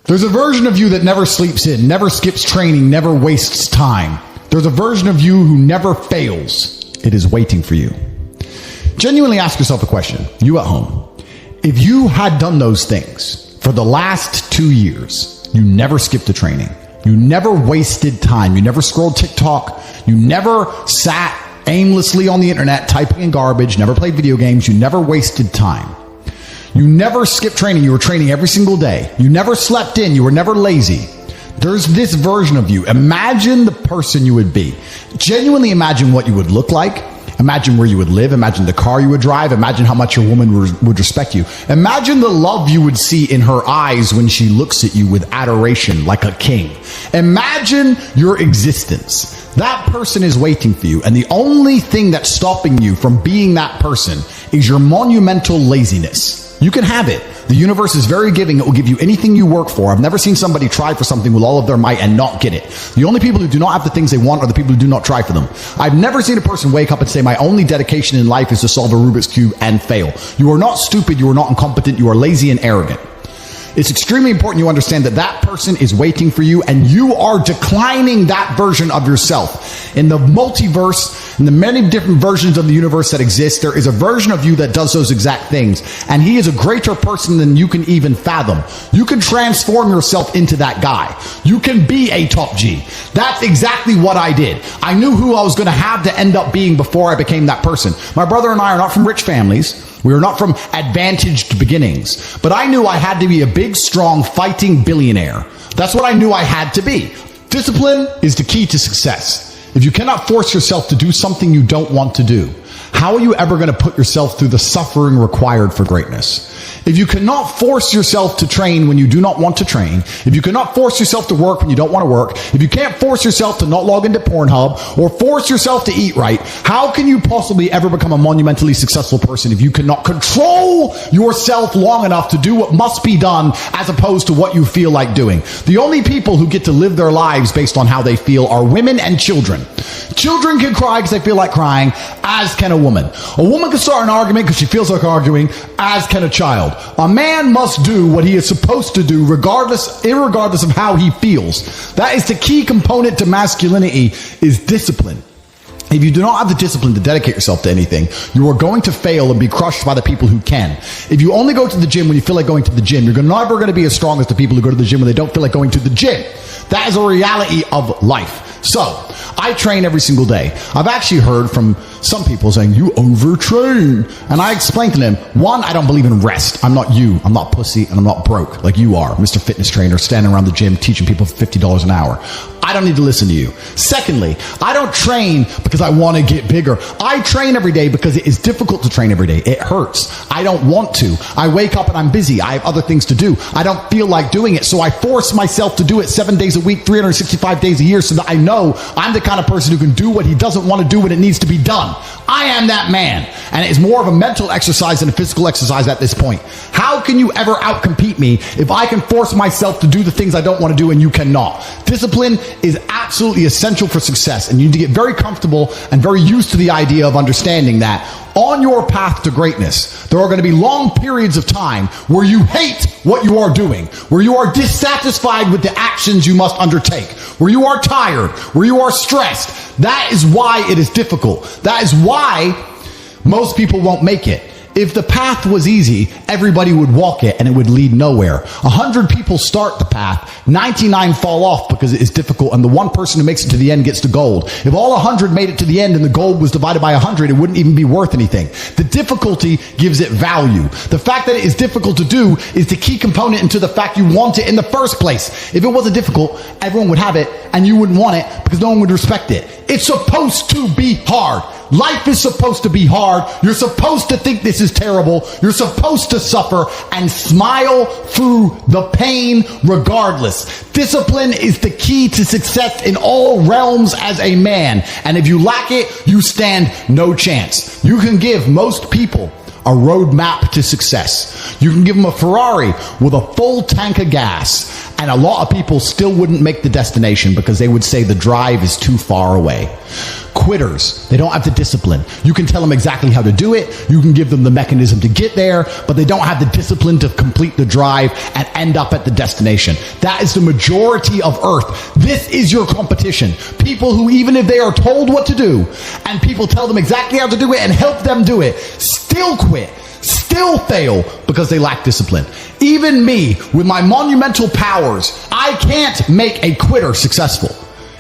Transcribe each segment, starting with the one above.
There's a version of you that never sleeps in, never skips training, never wastes time. There's a version of you who never fails. It is waiting for you. Genuinely ask yourself a question, you at home. If you had done those things for the last 2 years, you never skipped a training, you never wasted time, you never scrolled TikTok, you never sat aimlessly on the internet typing in garbage, never played video games, you never wasted time. You never skipped training, you were training every single day. You never slept in, you were never lazy. There's this version of you. Imagine the person you would be. Genuinely imagine what you would look like. Imagine where you would live. Imagine the car you would drive. Imagine how much your woman would respect you. Imagine the love you would see in her eyes when she looks at you with adoration like a king. Imagine your existence. That person is waiting for you. And the only thing that's stopping you from being that person is your monumental laziness. You can have it. The universe is very giving. It will give you anything you work for. I've never seen somebody try for something with all of their might and not get it. The only people who do not have the things they want are the people who do not try for them. I've never seen a person wake up and say, my only dedication in life is to solve a Rubik's Cube and fail. You are not stupid. You are not incompetent. You are lazy and arrogant. It's extremely important you understand that that person is waiting for you and you are declining that version of yourself. In the multiverse, in the many different versions of the universe that exist, there is a version of you that does those exact things. And he is a greater person than you can even fathom. You can transform yourself into that guy. You can be a top G. That's exactly what I did. I knew who I was going to have to end up being before I became that person. My brother and I are not from rich families. We are not from advantaged beginnings, but I knew I had to be a big, strong, fighting billionaire. That's what I knew I had to be. Discipline is the key to success. If you cannot force yourself to do something you don't want to do, how are you ever going to put yourself through the suffering required for greatness? If you cannot force yourself to train when you do not want to train, if you cannot force yourself to work when you don't want to work, if you can't force yourself to not log into Pornhub or force yourself to eat right, how can you possibly ever become a monumentally successful person if you cannot control yourself long enough to do what must be done as opposed to what you feel like doing? The only people who get to live their lives based on how they feel are women and children. Children can cry because they feel like crying, as can a woman. A woman can start an argument because she feels like arguing, as can a child. A man must do what he is supposed to do irregardless of how he feels. That is the key component to masculinity, is discipline. If you do not have the discipline to dedicate yourself to anything, you are going to fail and be crushed by the people who can. If you only go to the gym when you feel like going to the gym, you're never going to be as strong as the people who go to the gym when they don't feel like going to the gym. That is a reality of life. So, I train every single day. I've actually heard from some people saying, you overtrain. And I explained to them, one, I don't believe in rest. I'm not you. I'm not pussy and I'm not broke like you are, Mr. Fitness Trainer, standing around the gym teaching people for $50 an hour. I don't need to listen to you. Secondly, I don't train because I want to get bigger. I train every day because it is difficult to train every day. It hurts. I don't want to. I wake up and I'm busy. I have other things to do. I don't feel like doing it. So I force myself to do it 7 days a week, 365 days a year, so that I know I'm the kind of person who can do what he doesn't want to do when it needs to be done. I am that man. And it is more of a mental exercise than a physical exercise at this point. How can you ever outcompete me if I can force myself to do the things I don't want to do and you cannot? Discipline is absolutely essential for success, and you need to get very comfortable and very used to the idea of understanding that on your path to greatness, there are going to be long periods of time where you hate what you are doing, where you are dissatisfied with the actions you must undertake, where you are tired, where you are stressed. That is why it is difficult. That is why most people won't make it. If the path was easy, everybody would walk it and it would lead nowhere. 100 people start the path, 99 fall off because it is difficult, and the one person who makes it to the end gets the gold. If all 100 made it to the end and the gold was divided by 100, it wouldn't even be worth anything. The difficulty gives it value. The fact that it is difficult to do is the key component into the fact you want it in the first place. If it wasn't difficult, everyone would have it and you wouldn't want it because no one would respect it. It's supposed to be hard. Life is supposed to be hard. You're supposed to think this is terrible. You're supposed to suffer and smile through the pain regardless. Discipline is the key to success in all realms as a man. And if you lack it, you stand no chance. You can give most people a roadmap to success. You can give them a Ferrari with a full tank of gas, and a lot of people still wouldn't make the destination because they would say the drive is too far away. quitters. They don't have the discipline. You can tell them exactly how to do it. You can give them the mechanism to get there, but they don't have the discipline to complete the drive and end up at the destination. That is the majority of Earth. This is your competition. People who, even if they are told what to do and people tell them exactly how to do it and help them do it, still quit, still fail because they lack discipline. Even me, with my monumental powers, I can't make a quitter successful.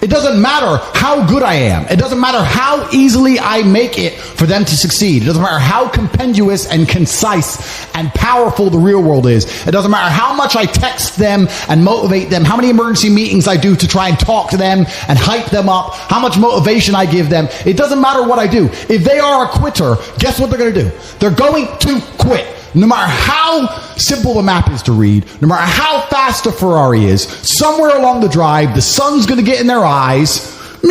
It doesn't matter how good I am. It doesn't matter how easily I make it for them to succeed. It doesn't matter how compendious and concise and powerful the real world is. It doesn't matter how much I text them and motivate them, how many emergency meetings I do to try and talk to them and hype them up, how much motivation I give them. It doesn't matter what I do. If they are a quitter, guess what they're going to do? They're going to quit. No matter how simple the map is to read, no matter how fast a Ferrari is, somewhere along the drive, the sun's going to get in their eyes, and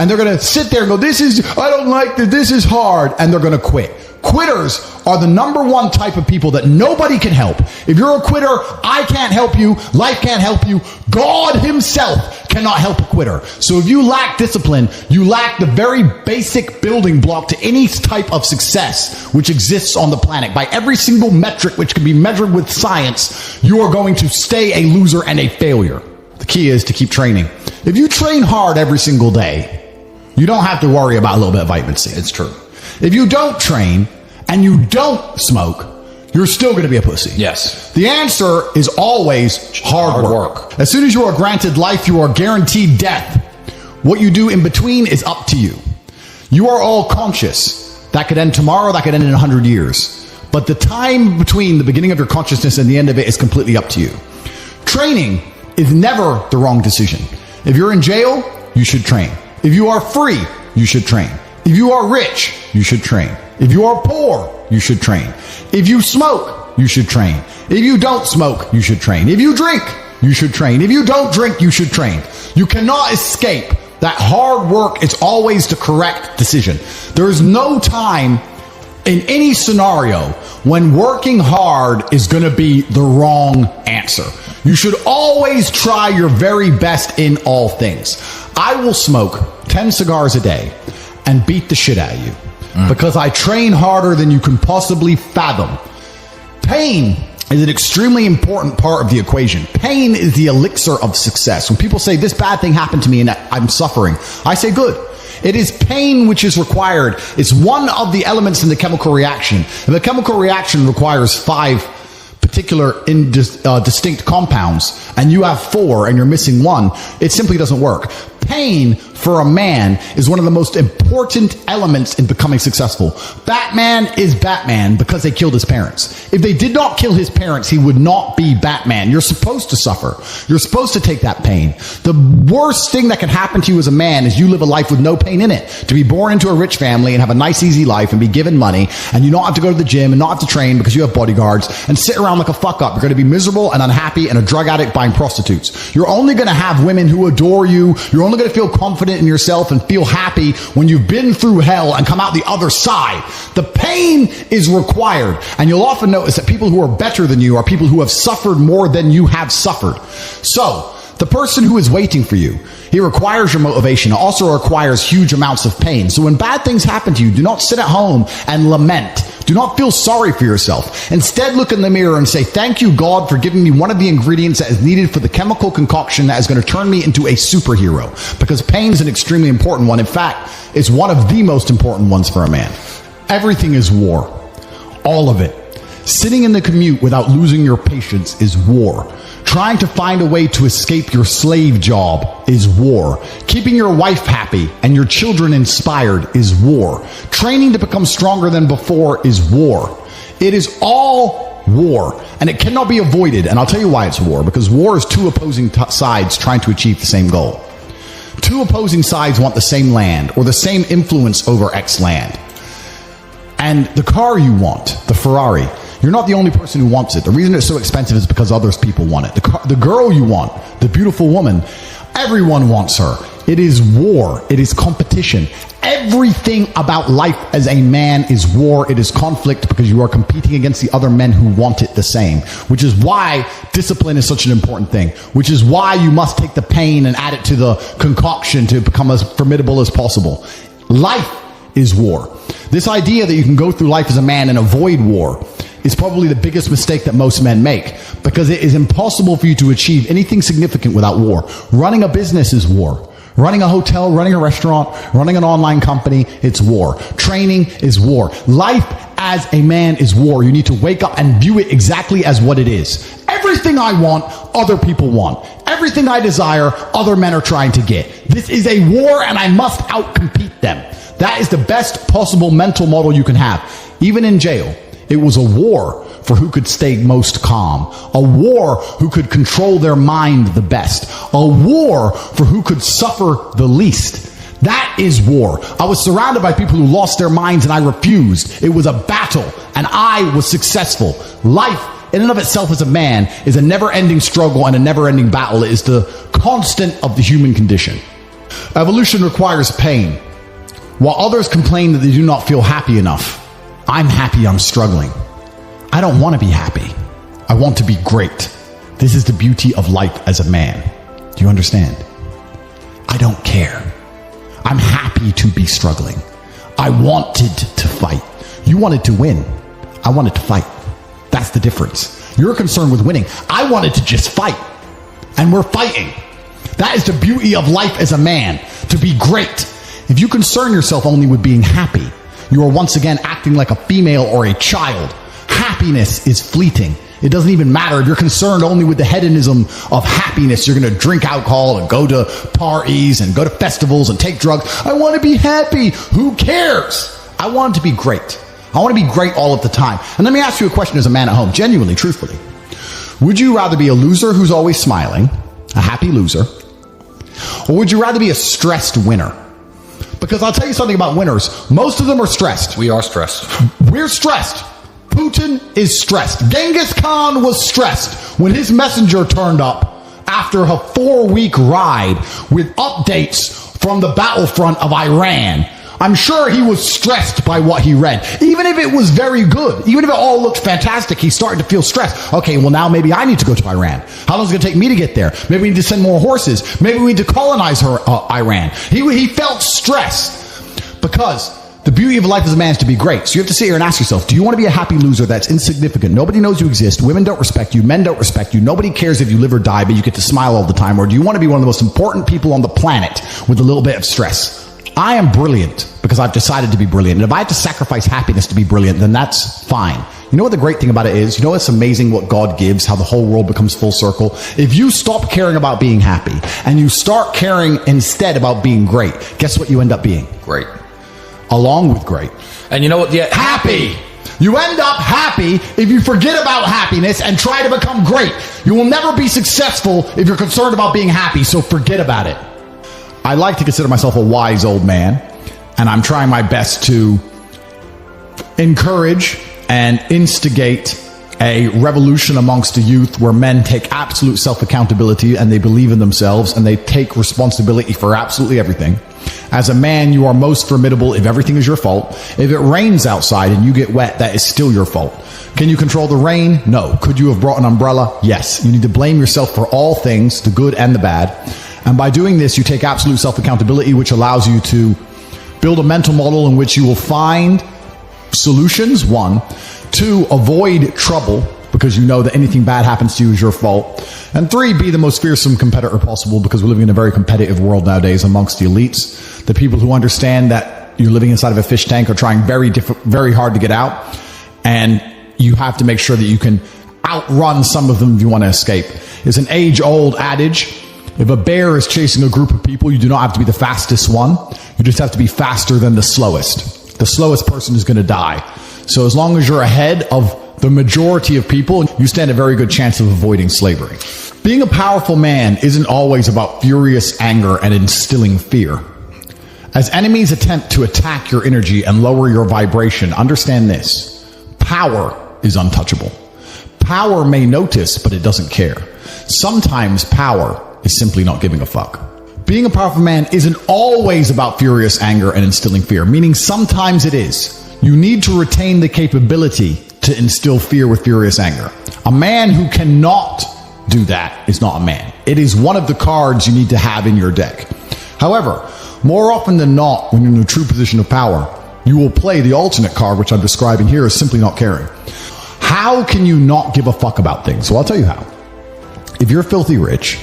they're going to sit there and go, I don't like this, this is hard, and they're going to quit. Quitters are the number one type of people that nobody can help. If you're a quitter, I can't help you, life can't help you, God himself cannot help a quitter. So if you lack discipline, you lack the very basic building block to any type of success which exists on the planet. By every single metric which can be measured with science, you are going to stay a loser and a failure. The key is to keep training. If you train hard every single day, you don't have to worry about a little bit of vitamin C. It's true. If you don't train and you don't smoke, you're still going to be a pussy. Yes. The answer is always hard work. As soon as you are granted life, you are guaranteed death. What you do in between is up to you. You are all conscious. That could end tomorrow, that could end in 100 years. But the time between the beginning of your consciousness and the end of it is completely up to you. Training is never the wrong decision. If you're in jail, you should train. If you are free, you should train. If you are rich, you should train. If you are poor, you should train. If you smoke, you should train. If you don't smoke, you should train. If you drink, you should train. If you don't drink, you should train. You cannot escape that hard work is always the correct decision. There is no time in any scenario when working hard is going to be the wrong answer. You should always try your very best in all things. I will smoke 10 cigars a day and beat the shit out of you because I train harder than you can possibly fathom. Pain is an extremely important part of the equation. Pain is the elixir of success. When people say this bad thing happened to me and I'm suffering, I say good. It is pain which is required. It's one of the elements in the chemical reaction. And the chemical reaction requires 5 particular distinct compounds, and you have 4 and you're missing 1. It simply doesn't work. Pain for a man is one of the most important elements in becoming successful. Batman is Batman because they killed his parents. If they did not kill his parents, he would not be Batman. You're supposed to suffer. You're supposed to take that pain. The worst thing that can happen to you as a man is you live a life with no pain in it. To be born into a rich family and have a nice, easy life and be given money, and you don't have to go to the gym and not have to train because you have bodyguards and sit around like a fuck up. You're going to be miserable and unhappy and a drug addict buying prostitutes. You're only going to have women who adore you. You're only going to feel confident in yourself and feel happy when you've been through hell and come out the other side. The pain is required. And you'll often notice that people who are better than you are people who have suffered more than you have suffered. So, the person who is waiting for you, he requires your motivation. It also requires huge amounts of pain. So when bad things happen to you, do not sit at home and lament. Do not feel sorry for yourself. Instead, look in the mirror and say, thank you, God, for giving me one of the ingredients that is needed for the chemical concoction that is going to turn me into a superhero. Because pain is an extremely important one. In fact, it's one of the most important ones for a man. Everything is war. All of it. Sitting in the commute without losing your patience is war. Trying to find a way to escape your slave job is war. Keeping your wife happy and your children inspired is war. Training to become stronger than before is war. It is all war, and it cannot be avoided. And I'll tell you why it's war. Because war is 2 opposing sides trying to achieve the same goal. 2 opposing sides want the same land or the same influence over X land. And the car you want, the Ferrari, you're not the only person who wants it. The reason it's so expensive is because others people want it. The girl you want, the beautiful woman, everyone wants her. It is war. It is competition. Everything about life as a man is war. It is conflict because you are competing against the other men who want it the same, which is why discipline is such an important thing, which is why you must take the pain and add it to the concoction to become as formidable as possible. Life is war. This idea that you can go through life as a man and avoid war is probably the biggest mistake that most men make, because it is impossible for you to achieve anything significant without war. Running a business is war. Running a hotel, running a restaurant, running an online company, it's war. Training is war. Life as a man is war. You need to wake up and view it exactly as what it is. Everything I want, other people want. Everything I desire, other men are trying to get. This is a war and I must outcompete them. That is the best possible mental model you can have. Even in jail, it was a war for who could stay most calm. A war who could control their mind the best. A war for who could suffer the least. That is war. I was surrounded by people who lost their minds and I refused. It was a battle and I was successful. Life in and of itself as a man is a never-ending struggle and a never-ending battle. It is the constant of the human condition. Evolution requires pain. While others complain that they do not feel happy enough, I'm happy I'm struggling. I don't want to be happy. I want to be great. This is the beauty of life as a man. Do you understand? I don't care. I'm happy to be struggling. I wanted to fight. You wanted to win. I wanted to fight. That's the difference. You're concerned with winning. I wanted to just fight. And we're fighting. That is the beauty of life as a man, to be great. If you concern yourself only with being happy, you are once again acting like a female or a child. Happiness is fleeting. It doesn't even matter if you're concerned only with the hedonism of happiness. You're going to drink alcohol and go to parties and go to festivals and take drugs. I want to be happy. Who cares? I want to be great. I want to be great all of the time. And let me ask you a question as a man at home, genuinely, truthfully. Would you rather be a loser who's always smiling, a happy loser, or would you rather be a stressed winner? Because I'll tell you something about winners. Most of them are stressed. We are stressed. We're stressed. Putin is stressed. Genghis Khan was stressed when his messenger turned up after a 4-week ride with updates from the battlefront of Iran. I'm sure he was stressed by what he read. Even if it was very good, even if it all looked fantastic, he started to feel stressed. Okay, well now maybe I need to go to Iran. How long is it going to take me to get there? Maybe we need to send more horses. Maybe we need to colonize Iran. He felt stressed because the beauty of life as a man is to be great. So you have to sit here and ask yourself, do you want to be a happy loser that's insignificant? Nobody knows you exist. Women don't respect you. Men don't respect you. Nobody cares if you live or die, but you get to smile all the time. Or do you want to be one of the most important people on the planet with a little bit of stress? I am brilliant because I've decided to be brilliant. And if I have to sacrifice happiness to be brilliant, then that's fine. You know what the great thing about it is? You know what's amazing what God gives, how the whole world becomes full circle? If you stop caring about being happy and you start caring instead about being great, guess what you end up being? Great. Along with great. And you know what? Yeah, happy. You end up happy if you forget about happiness and try to become great. You will never be successful if you're concerned about being happy, so forget about it. I like to consider myself a wise old man, and I'm trying my best to encourage and instigate a revolution amongst the youth where men take absolute self-accountability and they believe in themselves and they take responsibility for absolutely everything. As a man, you are most formidable if everything is your fault. If it rains outside and you get wet, that is still your fault. Can you control the rain? No. Could you have brought an umbrella? Yes. You need to blame yourself for all things, the good and the bad. And by doing this, you take absolute self-accountability, which allows you to build a mental model in which you will find solutions, 1. 2, avoid trouble, because you know that anything bad happens to you is your fault. And 3, be the most fearsome competitor possible, because we're living in a very competitive world nowadays amongst the elites. The people who understand that you're living inside of a fish tank are trying very hard to get out. And you have to make sure that you can outrun some of them if you want to escape. It's an age-old adage. If a bear is chasing a group of people, you do not have to be the fastest one. You just have to be faster than the slowest. The slowest person is going to die. So as long as you're ahead of the majority of people, you stand a very good chance of avoiding slavery. Being a powerful man isn't always about furious anger and instilling fear. As enemies attempt to attack your energy and lower your vibration, understand this. Power is untouchable. Power may notice, but it doesn't care. Sometimes power is simply not giving a fuck. being a powerful man isn't always about furious anger and instilling fear, meaning sometimes it is. You need to retain the capability to instill fear with furious anger. A man who cannot do that is not a man. It is one of the cards you need to have in your deck. However, more often than not, when you're in a true position of power, you will play the alternate card, which I'm describing here as simply not caring. How can you not give a fuck about things? Well, I'll tell you how. If you're filthy rich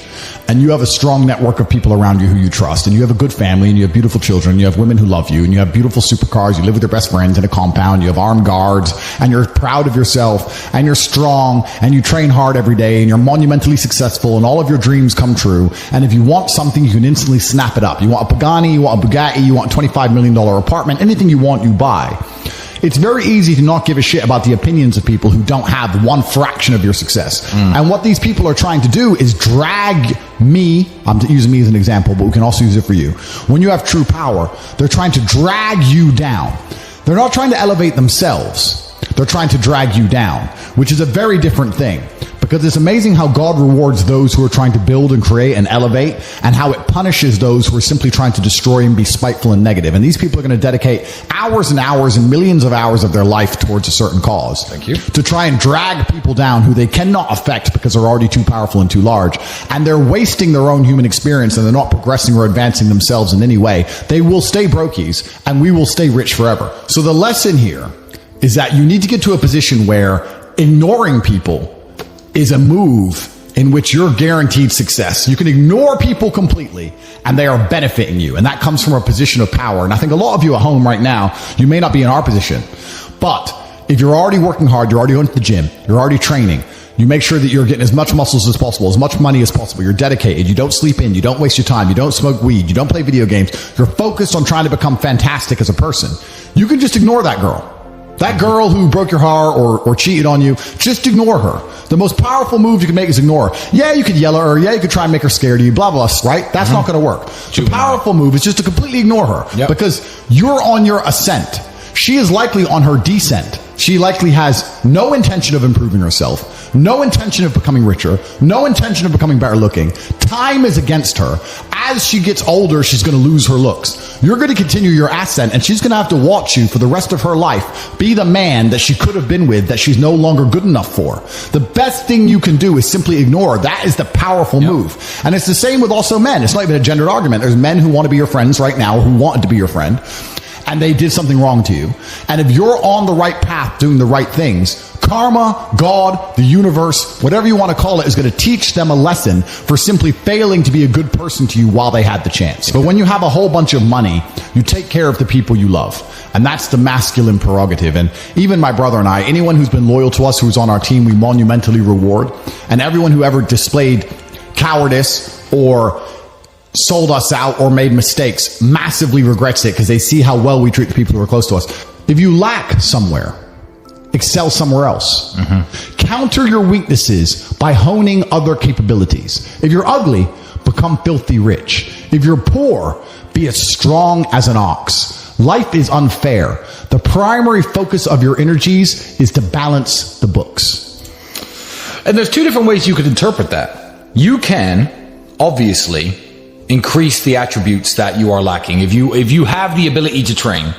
and you have a strong network of people around you who you trust, and you have a good family, and you have beautiful children, and you have women who love you, and you have beautiful supercars, you live with your best friends in a compound, you have armed guards, and you're proud of yourself, and you're strong, and you train hard every day, and you're monumentally successful, and all of your dreams come true, and if you want something, you can instantly snap it up. You want a Pagani, you want a Bugatti, you want a $25 million apartment, anything you want, you buy. It's very easy to not give a shit about the opinions of people who don't have one fraction of your success. And what these people are trying to do is drag me, I'm using me as an example, but we can also use it for you. When you have true power, they're trying to drag you down. They're not trying to elevate themselves. They're trying to drag you down, which is a very different thing. Because it's amazing how God rewards those who are trying to build and create and elevate, and how it punishes those who are simply trying to destroy and be spiteful and negative. And these people are going to dedicate hours and hours and millions of hours of their life towards a certain cause. Thank you. To try and drag people down who they cannot affect because they're already too powerful and too large. And they're wasting their own human experience, and they're not progressing or advancing themselves in any way. They will stay brokies, and we will stay rich forever. So the lesson here is that you need to get to a position where ignoring people is a move in which you're guaranteed success. You can ignore people completely and they are benefiting you. And that comes from a position of power. And I think a lot of you at home right now, you may not be in our position, but if you're already working hard, you're already going to the gym, you're already training, you make sure that you're getting as much muscles as possible, as much money as possible, you're dedicated, you don't sleep in, you don't waste your time, you don't smoke weed, you don't play video games, you're focused on trying to become fantastic as a person. You can just ignore that girl. That girl who broke your heart or cheated on you, just ignore her. The most powerful move you can make is ignore her. Yeah, you could yell at her. Yeah, you could try and make her scared of you, blah, blah, right? That's not going to work. The powerful move is just to completely ignore her because you're on your ascent. She is likely on her descent. She likely has no intention of improving herself, no intention of becoming richer, no intention of becoming better looking. Time is against her. As she gets older, she's going to lose her looks. You're going to continue your ascent, and she's going to have to watch you for the rest of her life be the man that she could have been with that she's no longer good enough for. The best thing you can do is simply ignore her. That is the powerful move. And it's the same with also men. It's not even a gendered argument. There's men who want to be your friends right now, who wanted to be your friend, and they did something wrong to you. And if you're on the right path doing the right things, karma, God, the universe, whatever you want to call it, is going to teach them a lesson for simply failing to be a good person to you while they had the chance. But when you have a whole bunch of money, you take care of the people you love. And that's the masculine prerogative. And even my brother and I, anyone who's been loyal to us, who's on our team, we monumentally reward. And everyone who ever displayed cowardice or sold us out or made mistakes massively regrets it because they see how well we treat the people who are close to us. If you lack somewhere, excel somewhere else. Counter your weaknesses by honing other capabilities. If you're ugly, become filthy rich. If you're poor, be as strong as an ox. Life is unfair. The primary focus of your energies is to balance the books. And there's two different ways you could interpret that. You can, obviously, increase the attributes that you are lacking. If you have the ability to train,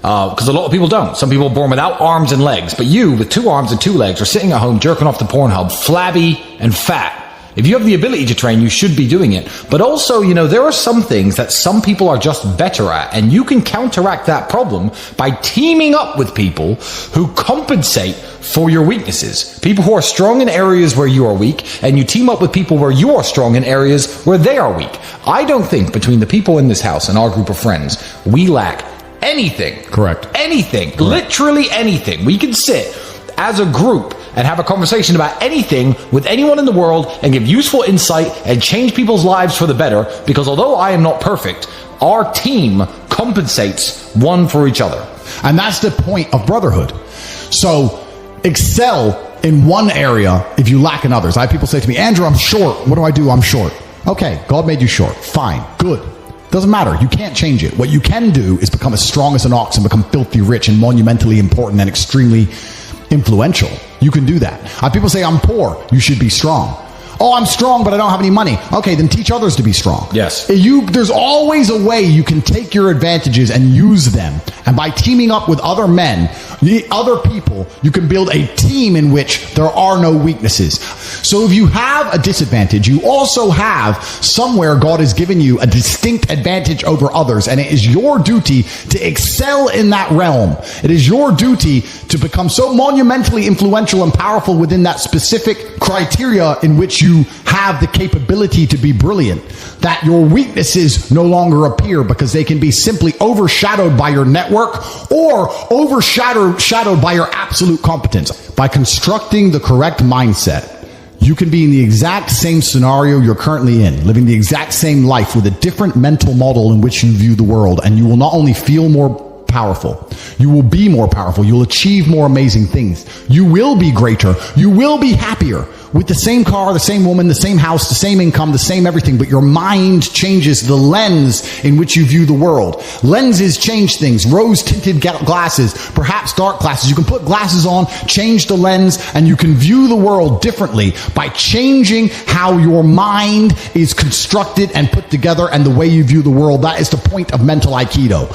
because a lot of people don't. Some people are born without arms and legs, but you, with 2 arms and 2 legs, are sitting at home jerking off the Pornhub, flabby and fat. If you have the ability to train, you should be doing it. But also, there are some things that some people are just better at, and you can counteract that problem by teaming up with people who compensate for your weaknesses. People who are strong in areas where you are weak, and you team up with people where you are strong in areas where they are weak. I don't think between the people in this house and our group of friends, we lack anything. Correct. Anything. Correct. Literally anything. We can sit as a group and have a conversation about anything with anyone in the world and give useful insight and change people's lives for the better, because although I am not perfect, our team compensates one for each other. And that's the point of brotherhood. So excel in one area if you lack in others. I have people say to me, Andrew, I'm short. What do I do? I'm short. Okay, God made you short. Fine. Good. Doesn't matter. You can't change it. What you can do is become as strong as an ox and become filthy rich and monumentally important and extremely influential. You can do that. People say, I'm poor. You should be strong. Oh, I'm strong, but I don't have any money. Okay, then teach others to be strong. Yes. There's always a way you can take your advantages and use them. And by teaming up with other men, other people, you can build a team in which there are no weaknesses. So if you have a disadvantage, you also have somewhere God has given you a distinct advantage over others. And it is your duty to excel in that realm. It is your duty to become so monumentally influential and powerful within that specific criteria in which you have the capability to be brilliant, that your weaknesses no longer appear because they can be simply overshadowed by your network or overshadowed by your absolute competence. By constructing the correct mindset, you can be in the exact same scenario you're currently in, living the exact same life with a different mental model in which you view the world, and you will not only feel more powerful, you will be more powerful, you'll achieve more amazing things, you will be greater, you will be happier with the same car, the same woman, the same house, the same income, the same everything, but your mind changes the lens in which you view the world. Lenses change things. Rose-tinted glasses, perhaps dark glasses. You can put glasses on, change the lens, and you can view the world differently by changing how your mind is constructed and put together and the way you view the world. That is the point of mental Aikido.